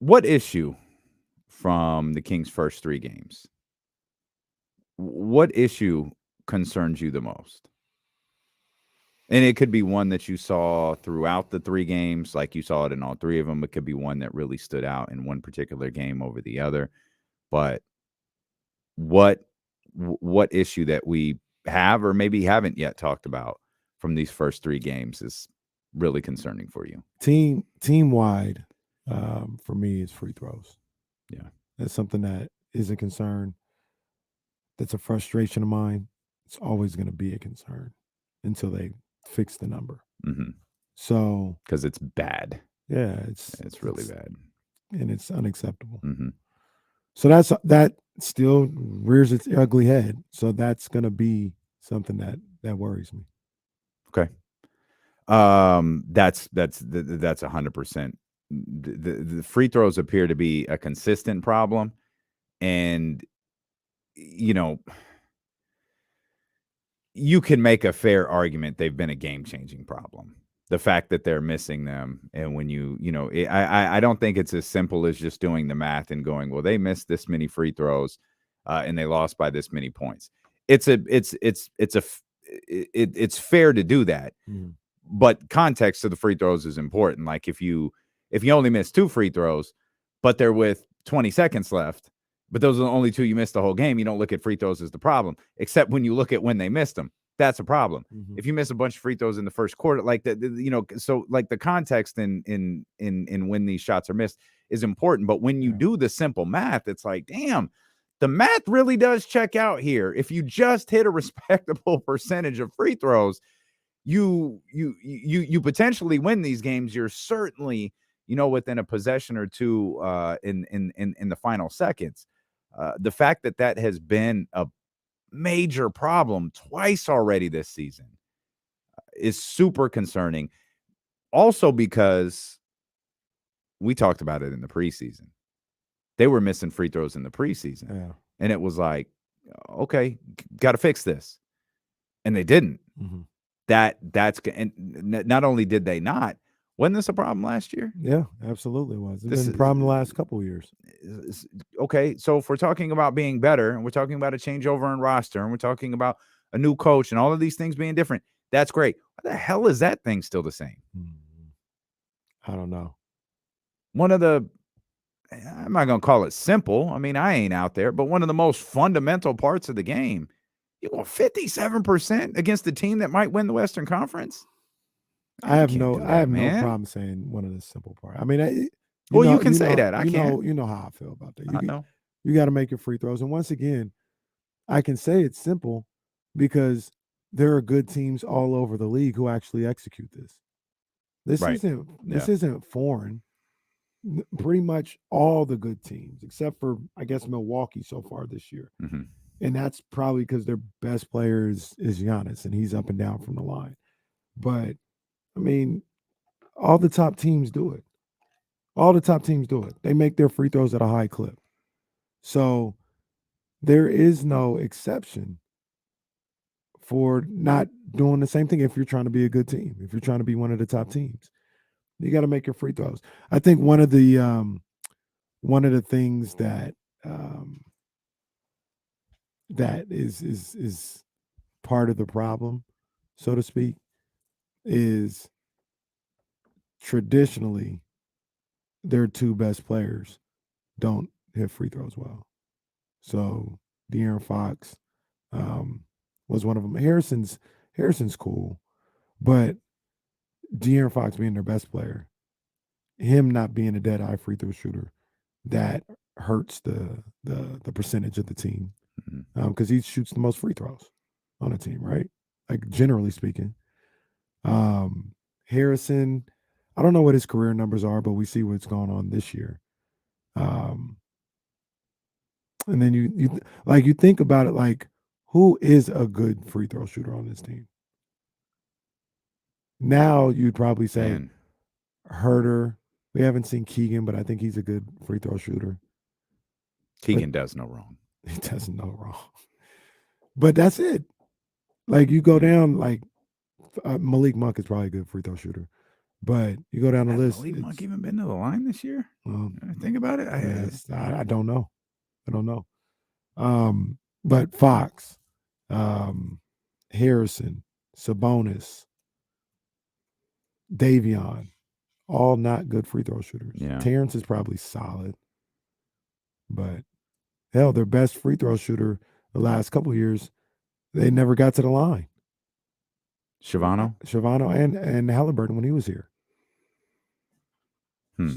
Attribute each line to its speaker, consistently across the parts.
Speaker 1: What issue from the Kings' first 3 games, what issue concerns you the most? And it could be one that you saw throughout the 3 games, like you saw it in all 3 of them. It could be one that really stood out in one particular game over the other. But what what issue that we have or maybe haven't yet talked about from these first 3 games is really concerning for you?
Speaker 2: Team wide, for me, is free throws.
Speaker 1: Yeah.
Speaker 2: That's something that is a concern. That's a frustration of mine. It's always going to be a concern until they fix the number.
Speaker 1: Mhm.
Speaker 2: So
Speaker 1: 'Cause it's bad.
Speaker 2: yeah,
Speaker 1: It's really bad.
Speaker 2: and it's unacceptable.
Speaker 1: Mhm.
Speaker 2: So that still rears its ugly head. So that's going to be something that worries me.
Speaker 1: Okay. That's 100%. The free throws appear to be a consistent problem, and, you know, you can make a fair argument they've been a game-changing problem. The fact that they're missing them, and when I don't think it's as simple as just doing the math and going, "Well, they missed this many free throws, and they lost by this many points." It's fair to do that,
Speaker 2: Mm.
Speaker 1: but context to the free throws is important. Like if you only miss 2 free throws, but they're with 20 seconds left, but those are the only 2 you missed the whole game, you don't look at free throws as the problem, except when you look at when they missed them. That's a problem.
Speaker 2: Hmm.
Speaker 1: If you miss a bunch of free throws in the first quarter, like so like the context in when these shots are missed is important. But when you
Speaker 2: Yeah.
Speaker 1: do the simple math, it's like, damn, the math really does check out here. If you just hit a respectable percentage of free throws, you potentially win these games. You're certainly, within a possession or two in the final seconds. The fact that that has been a major problem twice already this season is super concerning. Also, because we talked about it in the preseason, they were missing free throws in the preseason,
Speaker 2: Yeah.
Speaker 1: and it was like, okay, got to fix this, and they didn't.
Speaker 2: Hmm.
Speaker 1: And not only did they not, wasn't this a problem last year?
Speaker 2: Yeah, absolutely was. It's
Speaker 1: This
Speaker 2: been a
Speaker 1: is
Speaker 2: problem the last couple of years.
Speaker 1: okay. So if we're talking about being better, and we're talking about a changeover in roster, and we're talking about a new coach, and all of these things being different, that's great. Why the hell is that thing still the same?
Speaker 2: Mhm. I don't know.
Speaker 1: One of the I'm not gonna call it simple. I mean, I ain't out there, but one of the most fundamental parts of the game. You go 57% against the team that might win the Western Conference. You can't do
Speaker 2: I
Speaker 1: that,
Speaker 2: have no
Speaker 1: man.
Speaker 2: problem saying one of the simple part. I mean,
Speaker 1: Well, you can say that. I can't.
Speaker 2: you know how I feel about that.
Speaker 1: I know.
Speaker 2: You got to make your free throws. And once again, I can say it's simple because there are good teams all over the league who actually execute this.
Speaker 1: Right.
Speaker 2: This
Speaker 1: Yeah.
Speaker 2: isn't foreign. Pretty much all the good teams, except for I guess Milwaukee so far this year,
Speaker 1: Mhm.
Speaker 2: and that's probably because their best player is Giannis, and he's up and down from the line. But I mean, all the top teams do it. All the top teams do it. They make their free throws at a high clip. So there is no exception for not doing the same thing if you're trying to be a good team, if you're trying to be one of the top teams. You got to make your free throws. I think one of the things that um, that is part of the problem, so to speak, is traditionally their two best players don't hit free throws well. So De'Aaron Fox um, was one of them. Harrison's cool, but De'Aaron Fox being their best player, him not being a dead eye free throw shooter, that hurts the percentage of the team
Speaker 1: Mhm.
Speaker 2: because he shoots the most free throws on a team, right? Like generally speaking. Harrison, I don't know what his career numbers are, but we see what's going on this year. Um, and then you think about it like who is a good free throw shooter on this team? Now you'd probably say
Speaker 1: Man,
Speaker 2: Herder. We haven't seen Keegan, but I think he's a good free throw shooter. But
Speaker 1: Keegan does no wrong.
Speaker 2: he doesn't know wrong. But that's it. Like you go
Speaker 1: Yeah.
Speaker 2: down, like Malik Monk is probably a good free throw shooter. But you go down the
Speaker 1: Has
Speaker 2: list.
Speaker 1: Malik Monk even been to the line this year?
Speaker 2: Well,
Speaker 1: Think about it.
Speaker 2: yes, I don't know. I don't know. But Fox, um, Harrison, Sabonis, Davion, all not good free throw shooters.
Speaker 1: Yeah.
Speaker 2: Terrence is probably solid, but hell, their best free throw shooter the last couple of years, they never got to the line.
Speaker 1: Shavano?
Speaker 2: Shavano and Halliburton when he was here.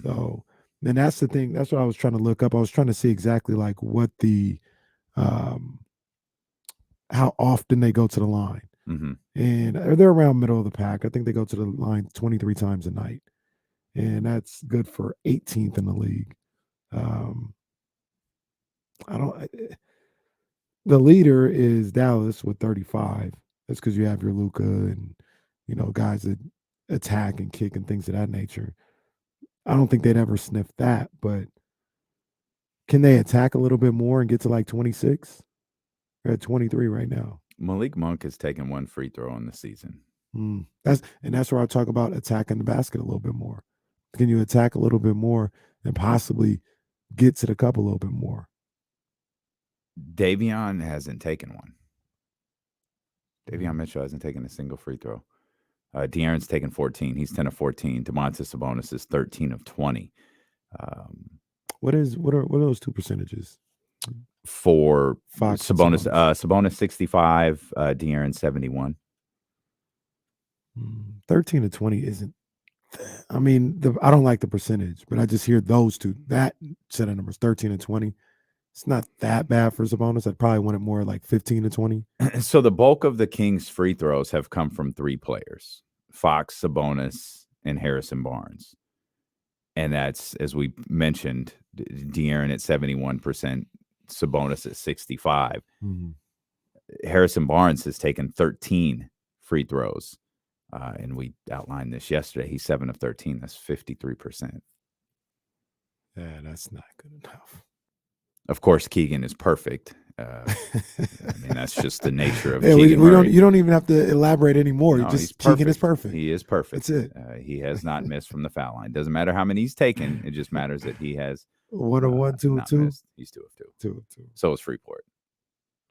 Speaker 2: So, and that's the thing. That's what I was trying to look up. I was trying to see exactly like what the how often they go to the line.
Speaker 1: Mm-hmm.
Speaker 2: And they're around middle of the pack. I think they go to the line 23 times a night. And that's good for 18th in the league. The leader is Dallas with 35. That's because you have your Luka and, guys that attack and kick and things of that nature. I don't think they'd ever sniff that, but can they attack a little bit more and get to like 26? They're at 23 right now.
Speaker 1: Malik Monk has taken one free throw in the season.
Speaker 2: That's where I talk about attacking the basket a little bit more. Can you attack a little bit more and possibly get to the cup a little bit more?
Speaker 1: Davion hasn't taken one. Davion Mitchell hasn't taken a single free throw. De'Aaron's taken 14. He's 10 of 14. Domantas Sabonis is 13 of 20.
Speaker 2: What are those two percentages?
Speaker 1: For
Speaker 2: Fox
Speaker 1: Sabonis 65, De'Aaron 71.
Speaker 2: 13 to 20 isn't. I mean, I don't like the percentage, but I just hear those two. That set of numbers, 13 and 20. It's not that bad for Sabonis. I'd probably want it more like 15 to 20.
Speaker 1: So the bulk of the Kings' free throws have come from three players: Fox, Sabonis, and Harrison Barnes. And that's, as we mentioned, De'Aaron at 71%, Sabonis at 65.
Speaker 2: Mm-hmm.
Speaker 1: Harrison Barnes has taken 13 free throws. And we outlined this yesterday. He's 7 of 13. That's 53%.
Speaker 2: Yeah, that's not good enough.
Speaker 1: Of course, Keegan is perfect. I mean, that's just the nature of
Speaker 2: Keegan
Speaker 1: Murray.
Speaker 2: You don't even have to elaborate anymore.
Speaker 1: No,
Speaker 2: Keegan is perfect.
Speaker 1: He is perfect.
Speaker 2: That's it.
Speaker 1: He has not missed from the foul line. Doesn't matter how many he's taken. It just matters that he has
Speaker 2: 1 of 1, 2 of 2.
Speaker 1: Missed. He's 2 of 2.
Speaker 2: 2 of 2.
Speaker 1: So is Freeport.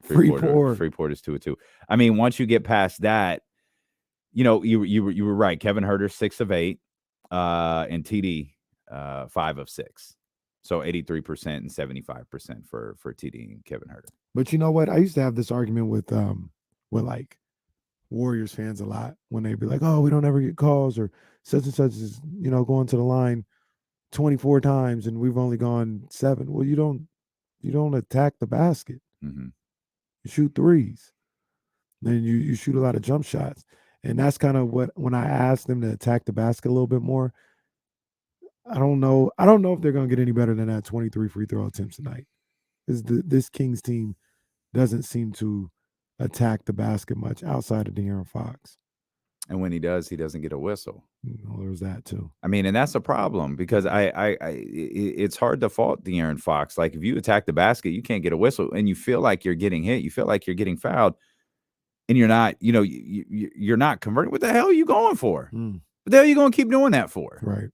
Speaker 2: Freeport
Speaker 1: is 2 of 2. I mean, once you get past that, you were right. Kevin Huerter 6 of 8, and TD 5 of 6. So 83% and 75% for TD and Kevin Huerter.
Speaker 2: But you know what? I used to have this argument with like Warriors fans a lot when they'd be like, "Oh, we don't ever get calls," or such and such is going to the line 24 times and we've only gone 7. Well, you don't attack the basket.
Speaker 1: Mm-hmm.
Speaker 2: You shoot threes, then you shoot a lot of jump shots, and that's kind of what when I asked them to attack the basket a little bit more. I don't know if they're going to get any better than that 23 free throw attempts tonight. This Kings team doesn't seem to attack the basket much outside of De'Aaron Fox.
Speaker 1: And when he does, he doesn't get a whistle.
Speaker 2: There's that too.
Speaker 1: I mean, and that's a problem because it's hard to fault De'Aaron Fox. Like if you attack the basket, you can't get a whistle, and you feel like you're getting hit, you feel like you're getting fouled, and you're not. You're not converting. What the hell are you going for? What the hell are you going to keep doing that for?
Speaker 2: Right.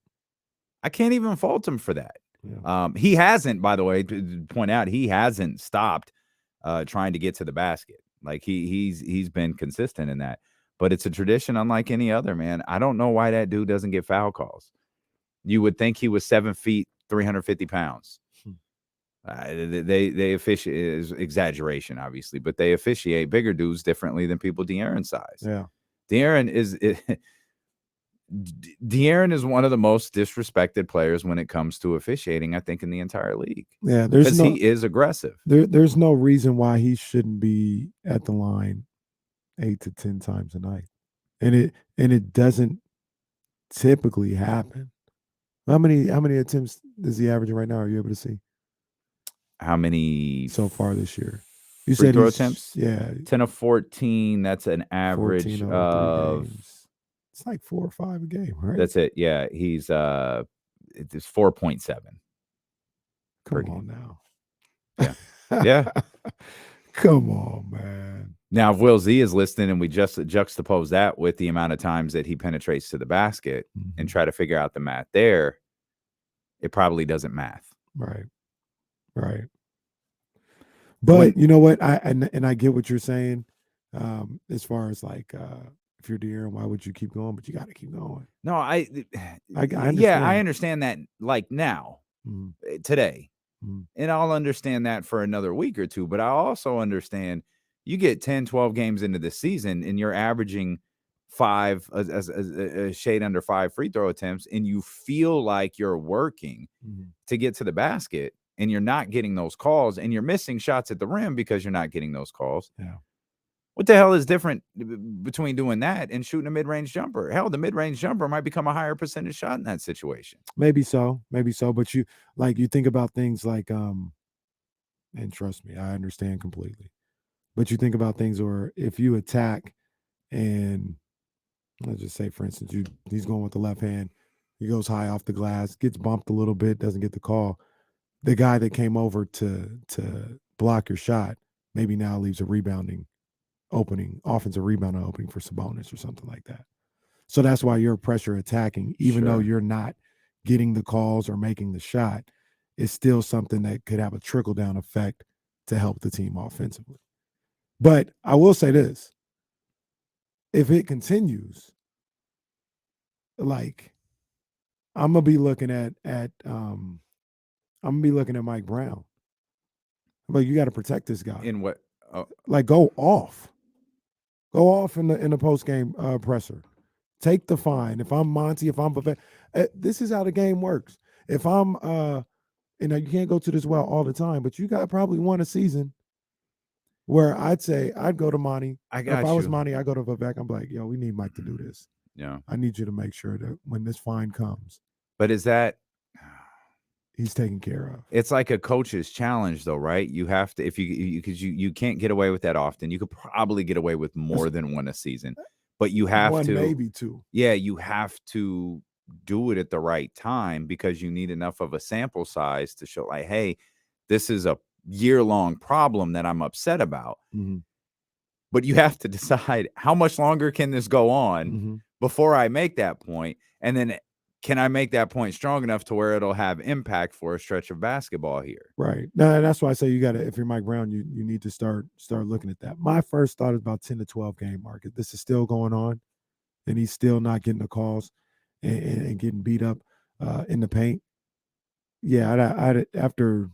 Speaker 1: I can't even fault him for that.
Speaker 2: Yeah.
Speaker 1: He hasn't, by the way, to point out, he hasn't stopped trying to get to the basket. Like he's been consistent in that. But it's a tradition unlike any other, man. I don't know why that dude doesn't get foul calls. You would think he was 7 feet, 350 pounds. They officiate, is exaggeration, obviously, but they officiate bigger dudes differently than people De'Aaron's size.
Speaker 2: Yeah.
Speaker 1: De'Aaron is one of the most disrespected players when it comes to officiating, I think, in the entire league.
Speaker 2: Yeah,
Speaker 1: because he is aggressive.
Speaker 2: There's no reason why he shouldn't be at the line 8 to 10 times a night, and it doesn't typically happen. How many attempts is he averaging right now? Are you able to see?
Speaker 1: How many
Speaker 2: so far this year? You
Speaker 1: free
Speaker 2: said
Speaker 1: throw attempts?
Speaker 2: Yeah,
Speaker 1: 10 of 14. That's an average of.
Speaker 2: It's like 4 or 5 a game, right?
Speaker 1: That's it. Yeah, he's it's 4.7.
Speaker 2: Come on now.
Speaker 1: Yeah. Yeah.
Speaker 2: Come on, man.
Speaker 1: Now, if Will Z is listening and we just juxtapose that with the amount of times that he penetrates to the basket and
Speaker 2: Mhm.
Speaker 1: try to figure out the math there, it probably doesn't math.
Speaker 2: Right. Right.
Speaker 1: When
Speaker 2: But you know what? I get what you're saying. As far as like if you're De'Aaron, why would you keep going? But you got to keep going.
Speaker 1: No,
Speaker 2: I
Speaker 1: yeah, I
Speaker 2: understand.
Speaker 1: understand that, like, now,
Speaker 2: Mhm,
Speaker 1: today,
Speaker 2: mhm,
Speaker 1: and I'll understand that for another week or 2, but I also understand you get 10, 12 games into the season and you're averaging 5 as a shade under 5 free throw attempts, and you feel like you're working
Speaker 2: mhm.
Speaker 1: to get to the basket, and you're not getting those calls, and you're missing shots at the rim because you're not getting those calls.
Speaker 2: Yeah.
Speaker 1: What the hell is different between doing that and shooting a mid-range jumper? Hell, the mid-range jumper might become a higher percentage shot in that situation.
Speaker 2: Maybe so. Maybe so. But you think about things like and trust me, I understand completely. But you think about things where if you attack and let's just say, for instance, he's going with the left hand, he goes high off the glass, gets bumped a little bit, doesn't get the call. The guy that came over to block your shot maybe now leaves a rebounding opening, offensive rebounding opening for Sabonis or something like that. So that's why you're pressure attacking, even though
Speaker 1: Sure.
Speaker 2: you're not getting the calls or making the shot, it's still something that could have a trickle down effect to help the team offensively. But I will say this, if it continues, like I'm gonna be looking at I'm gonna be looking at Mike Brown. Like you got to protect this guy.
Speaker 1: In what? Oh,
Speaker 2: Like go off. Go off in the post game presser. Take the fine. If I'm Monty, if I'm Buffet, this is how the game works. If I'm you can't go to this well all the time, but you got probably won a season where I'd say I'd go to Monty.
Speaker 1: I
Speaker 2: If I
Speaker 1: got
Speaker 2: was
Speaker 1: you.
Speaker 2: Monty, I go to Vivek. I'm like, yo, we need Mike to do this.
Speaker 1: Yeah.
Speaker 2: I need you to make sure that when this fine comes,
Speaker 1: But is that
Speaker 2: he's taken care of.
Speaker 1: it's like a coach's challenge though, right? You have to if you because you can't get away with that often. You could probably get away with
Speaker 2: That's
Speaker 1: more than one a season. But you have
Speaker 2: one,
Speaker 1: to
Speaker 2: maybe two.
Speaker 1: yeah, you have to do it at the right time because you need enough of a sample size to show like, hey, this is a year-long problem that I'm upset about.
Speaker 2: Hmm.
Speaker 1: But you have to decide how much longer can this go on
Speaker 2: Hmm.
Speaker 1: before I make that point, and then can I make that point strong enough to where it'll have impact for a stretch of basketball here?
Speaker 2: Right. No, that's why I say you got to. If you're Mike Brown, you need to start looking at that. My first thought is about 10 to 12 game market. This is still going on, and he's still not getting the calls and getting beat up in the paint. Yeah, I'd after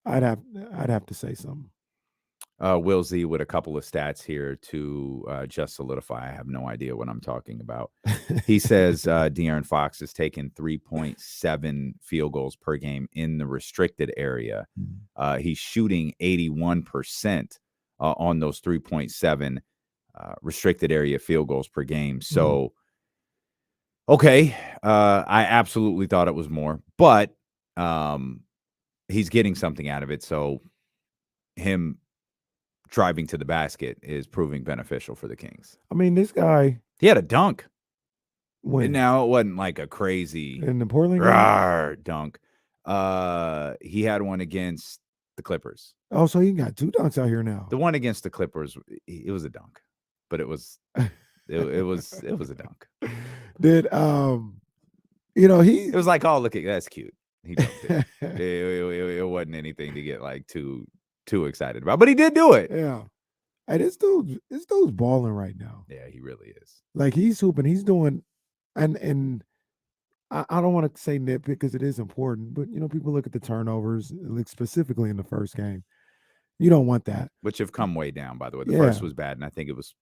Speaker 2: I'd have I'd have to say something.
Speaker 1: Will Z with a couple of stats here to just solidify. I have no idea what I'm talking about. He says De'Aaron Fox has taken 3.7 field goals per game in the restricted area.
Speaker 2: Mhm.
Speaker 1: He's shooting 81% on those 3.7 restricted area field goals per game.
Speaker 2: Mhm.
Speaker 1: So, okay, I absolutely thought it was more, but um, he's getting something out of it. So, him driving to the basket is proving beneficial for the Kings.
Speaker 2: I mean, this guy
Speaker 1: He had a dunk. And
Speaker 2: when
Speaker 1: now it wasn't like a crazy
Speaker 2: in the Portland game.
Speaker 1: rawr dunk. He had one against the Clippers.
Speaker 2: Oh, so he got two dunks out here now.
Speaker 1: The one against the Clippers, it was a dunk, but it was a dunk.
Speaker 2: Did he
Speaker 1: It was like, oh, look at that's cute. He dunked it. It wasn't anything to get like too excited about, but he did do it.
Speaker 2: yeah. Hey, this dude's balling right now.
Speaker 1: Yeah, he really is.
Speaker 2: Like he's hooping, he's doing and I don't want to say nitpick because it is important, but people look at the turnovers, like specifically in the first game. You don't want that.
Speaker 1: Which have come way down, by the way. The
Speaker 2: Yeah.
Speaker 1: first was bad, and I think it was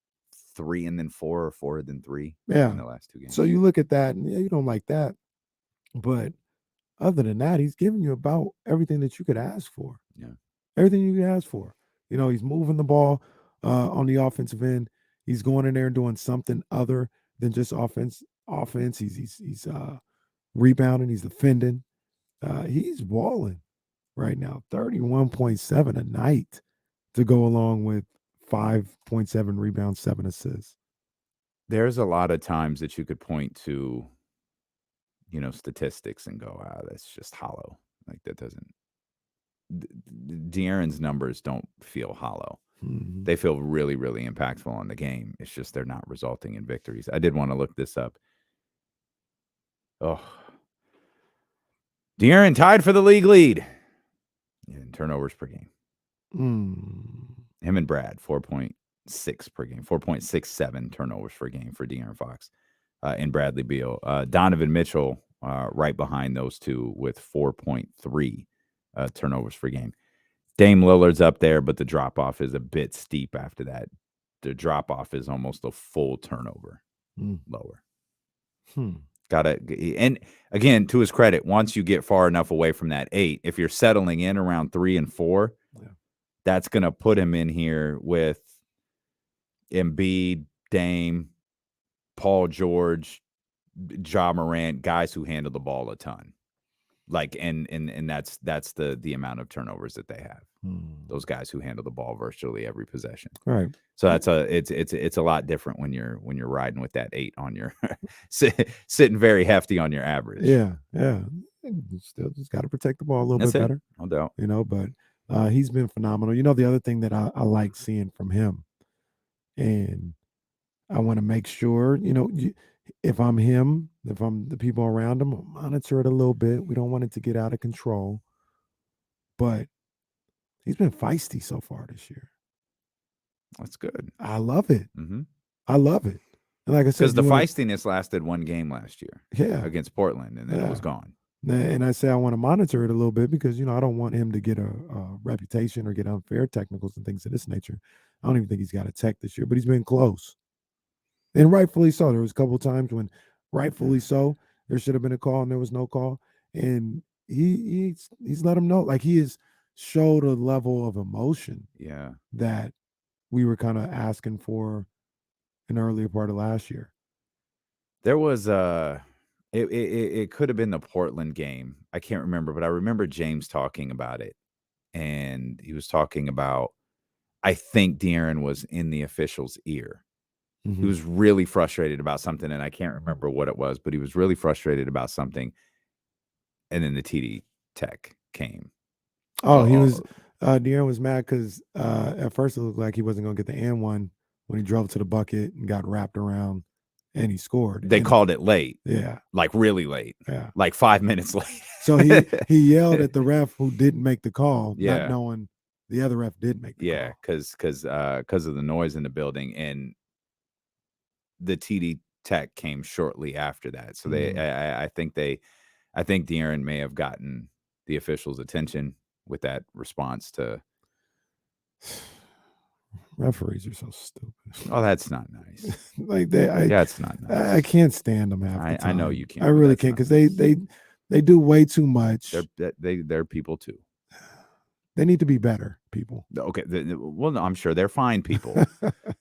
Speaker 1: 3 and then 4 or 4 then 3 in
Speaker 2: Yeah.
Speaker 1: the last 2 games.
Speaker 2: So you look at that and yeah, you don't like that. But other than that, he's giving you about everything that you could ask for.
Speaker 1: Yeah.
Speaker 2: Everything you could ask for. He's moving the ball on the offensive end. He's going in there and doing something other than just offense. He's rebounding. He's defending. He's balling right now. 31.7 a night to go along with 5.7 rebounds, 7 assists.
Speaker 1: There's a lot of times that you could point to, statistics and go, that's just hollow. Like that doesn't De'Aaron's numbers don't feel hollow.
Speaker 2: Mhm.
Speaker 1: They feel really, really impactful on the game. It's just they're not resulting in victories. I did want to look this up. Oh, De'Aaron tied for the league lead in turnovers per game.
Speaker 2: Mm.
Speaker 1: Him and Brad, 4.6 per game, 4.67 turnovers per game for De'Aaron Fox and Bradley Beal. Donovan Mitchell right behind those two with 4.3 turnovers per game. Dame Lillard's up there, but the drop-off is a bit steep after that. The drop-off is almost a full turnover lower. And again, to his credit, once you get far enough away from that 8, if you're settling in around 3 and 4, that's going to put him in here with Embiid, Dame, Paul George, Ja Morant, guys who handle the ball a ton. Like and that's the amount of turnovers that they have. Those guys who handle the ball virtually every possession.
Speaker 2: Right.
Speaker 1: So it's a lot different when you're riding with that 8 on your sitting very hefty on your average.
Speaker 2: Yeah. You still just got to protect the ball a little
Speaker 1: That's
Speaker 2: bit
Speaker 1: it.
Speaker 2: better.
Speaker 1: No doubt.
Speaker 2: But he's been phenomenal. The other thing that I like seeing from him, and I want to make sure, if I'm him, if I'm the people around him, I'll monitor it a little bit. We don't want it to get out of control. But he's been feisty so far this year.
Speaker 1: That's good.
Speaker 2: I love it.
Speaker 1: Mhm.
Speaker 2: I love it. And like I said,
Speaker 1: Because the feistiness lasted one game last year against Portland, and then it was gone.
Speaker 2: And I say I want to monitor it a little bit because, I don't want him to get a reputation or get unfair technicals and things of this nature. I don't even think he's got a tech this year, but he's been close. And rightfully so. There was a couple of times when rightfully so, there should have been a call and there was no call. And he's let him know. Like he has showed a level of emotion that we were kind of asking for an earlier part of last year.
Speaker 1: There was it could have been the Portland game. I can't remember, but I remember James talking about it. And he was talking about, I think De'Aaron was in the official's ear. He was really frustrated about something, and I can't remember what it was, but he was really frustrated about something. And then the TD tech came.
Speaker 2: Oh, he was De'Aaron was mad because at first it looked like he wasn't gonna get the and one when he drove to the bucket and got wrapped around and he scored.
Speaker 1: They called it late.
Speaker 2: Yeah.
Speaker 1: Like really late.
Speaker 2: Yeah.
Speaker 1: Like 5 minutes late.
Speaker 2: So he yelled at the ref who didn't make the call, not knowing the other ref did make the call.
Speaker 1: Yeah, because of the noise in the building, and the TD tech came shortly after that. So I think De'Aaron may have gotten the officials' attention with that response to.
Speaker 2: Referees are so stupid.
Speaker 1: Oh, that's not nice.
Speaker 2: Like
Speaker 1: that's not nice.
Speaker 2: I can't stand them half the time.
Speaker 1: I know you can't.
Speaker 2: I really can't because they do way too much.
Speaker 1: They're people too.
Speaker 2: They need to be better people.
Speaker 1: Okay, well, no, I'm sure they're fine people.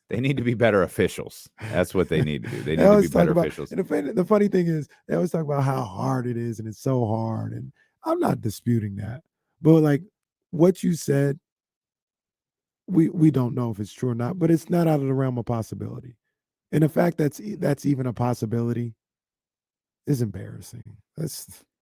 Speaker 1: They need to be better officials. That's what they need to do. They need to be better officials.
Speaker 2: And the funny thing is, they always talk about how hard it is, and it's so hard. And I'm not disputing that, but like what you said, we don't know if it's true or not, but it's not out of the realm of possibility. And the fact that's even a possibility is embarrassing.